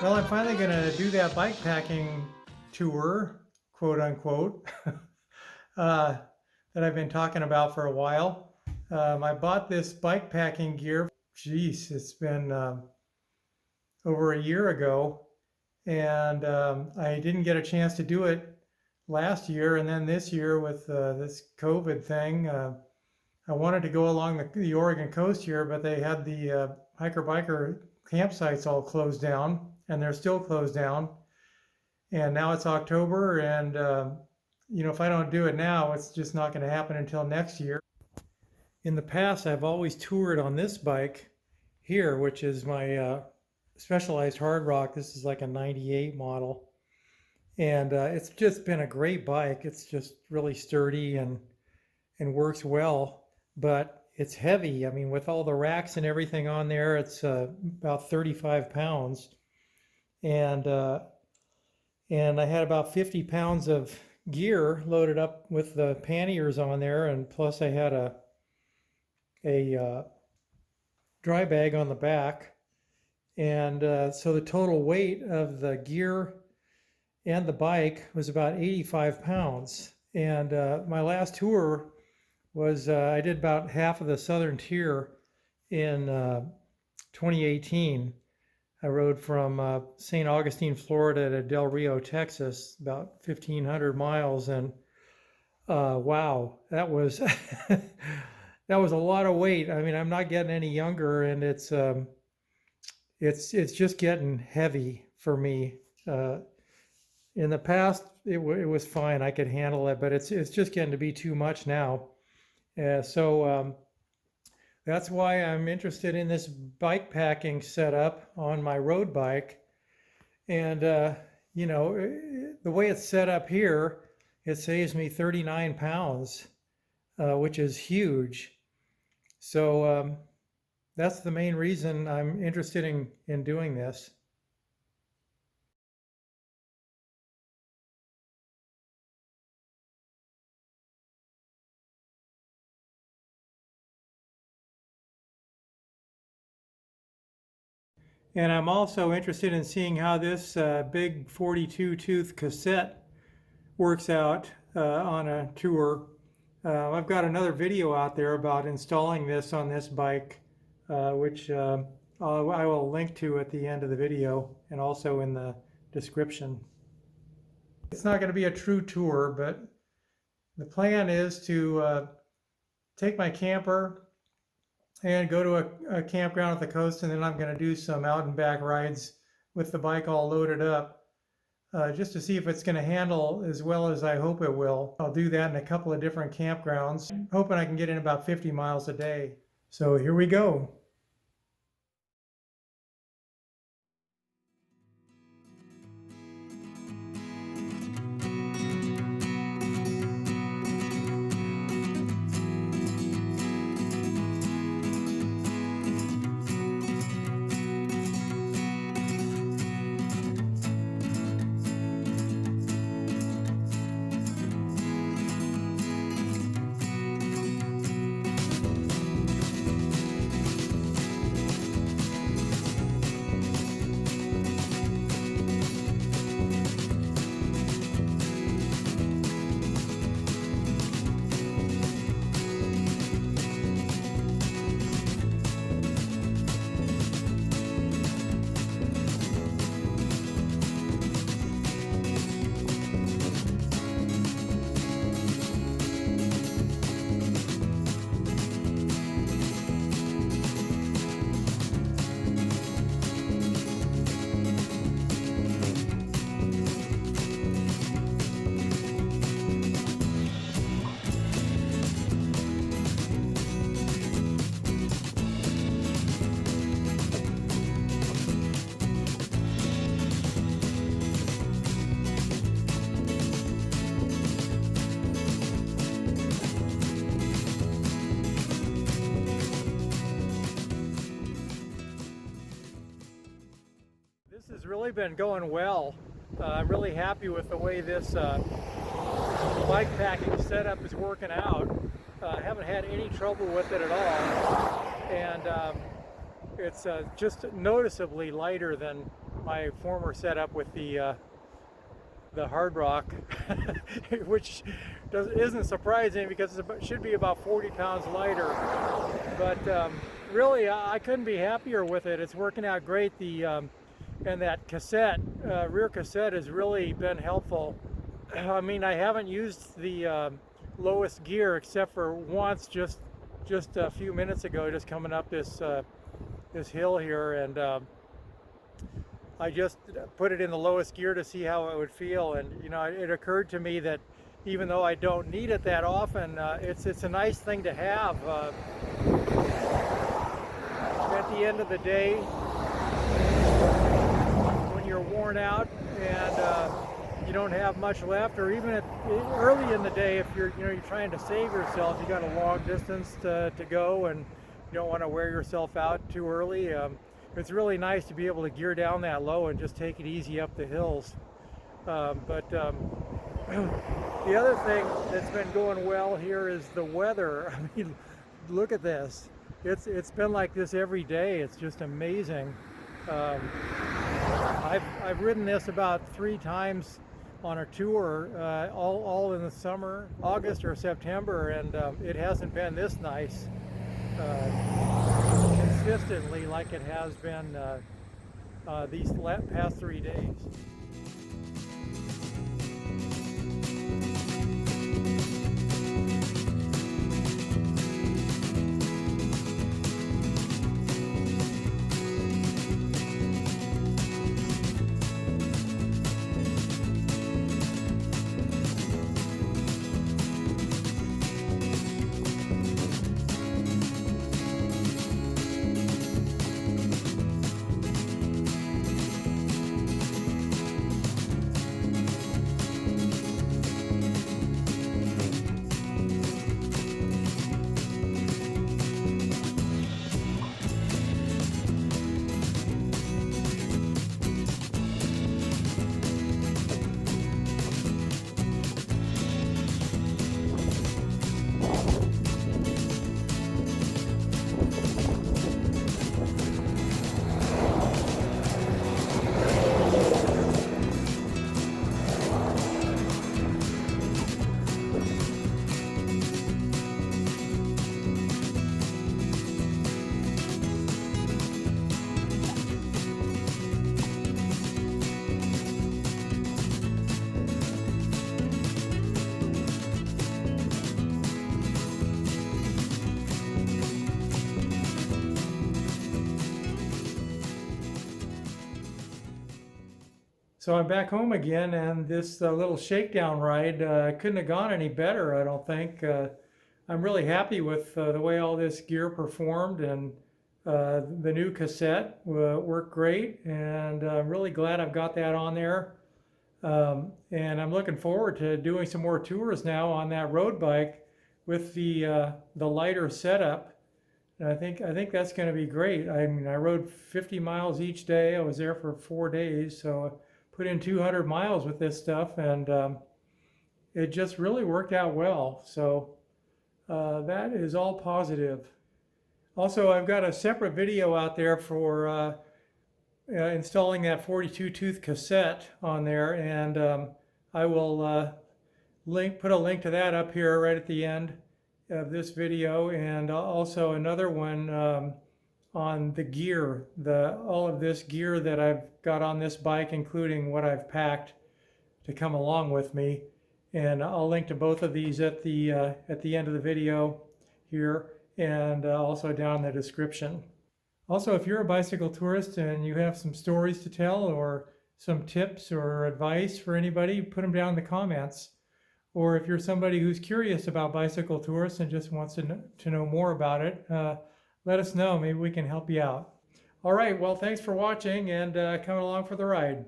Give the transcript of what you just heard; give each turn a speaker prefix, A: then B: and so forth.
A: Well, I'm finally going to do that bike packing tour, quote unquote, that I've been talking about for a while. I bought this bike packing gear. Geez, it's been over a year ago, and I didn't get a chance to do it last year, and then this year with this COVID thing. I wanted to go along the Oregon coast here, but they had the hiker-biker campsites all closed down, and they're still closed down. And now it's October, and if I don't do it now, it's just not going to happen until next year. In the past, I've always toured on this bike here, which is my Specialized Hard Rock. This is like a 98 model. And it's just been a great bike. It's just really sturdy and works well. But it's heavy. I mean, with all the racks and everything on there, it's about 35 pounds. And I had about 50 pounds of gear loaded up with the panniers on there, and plus I had a dry bag on the back. And so the total weight of the gear and the bike was about 85 pounds. And my last tour was I did about half of the southern tier in 2018. I rode from St. Augustine, Florida to Del Rio, Texas, about 1,500 miles, and wow, that was that was a lot of weight. I mean, I'm not getting any younger, and it's just getting heavy for me. In the past, it was fine. I could handle it, but it's just getting to be too much now. So that's why I'm interested in this bike packing setup on my road bike. And, the way it's set up here, it saves me 39 pounds, which is huge. So that's the main reason I'm interested in doing this. And I'm also interested in seeing how this big 42 tooth cassette works out on a tour. I've got another video out there about installing this on this bike, which I will link to at the end of the video and also in the description. It's not going to be a true tour, but the plan is to take my camper and go to a campground at the coast, and then I'm going to do some out and back rides with the bike all loaded up, just to see if it's going to handle as well as I hope it will. I'll do that in a couple of different campgrounds, hoping I can get in about 50 miles a day. So here we go. This has really been going well. I'm really happy with the way this bike packing setup is working out. I haven't had any trouble with it at all, and it's just noticeably lighter than my former setup with the hard rock, which isn't surprising because it should be about 40 pounds lighter. But really, I couldn't be happier with it. It's working out great. And that cassette, rear cassette, has really been helpful. I mean, I haven't used the lowest gear except for once, just a few minutes ago, just coming up this hill here, and I just put it in the lowest gear to see how it would feel. And you know, it occurred to me that even though I don't need it that often, it's a nice thing to have. At the end of the day, when you're worn out and you don't have much left, or even early in the day, if you're trying to save yourself, you got a long distance to go and you don't want to wear yourself out too early. It's really nice to be able to gear down that low and just take it easy up the hills. But the other thing that's been going well here is the weather. I mean, look at this. It's been like this every day. It's just amazing. I've ridden this about 3 times on a tour, all in the summer, August or September, and it hasn't been this nice consistently like it has been these past 3 days. So I'm back home again, and this little shakedown ride couldn't have gone any better, I don't think. I'm really happy with the way all this gear performed, and the new cassette worked great, and I'm really glad I've got that on there. And I'm looking forward to doing some more tours now on that road bike with the lighter setup. And I think that's going to be great. I mean, I rode 50 miles each day. I was there for 4 days, so put in 200 miles with this stuff, and it just really worked out well. So that is all positive. Also, I've got a separate video out there for installing that 42 tooth cassette on there, and I will put a link to that up here right at the end of this video, and also another one on the gear, all of this gear that I've got on this bike, including what I've packed to come along with me. And I'll link to both of these at the end of the video here, and also down in the description. Also, if you're a bicycle tourist and you have some stories to tell or some tips or advice for anybody, put them down in the comments. Or if you're somebody who's curious about bicycle tours and just wants to know more about it, let us know. Maybe we can help you out. All right, well, thanks for watching and coming along for the ride.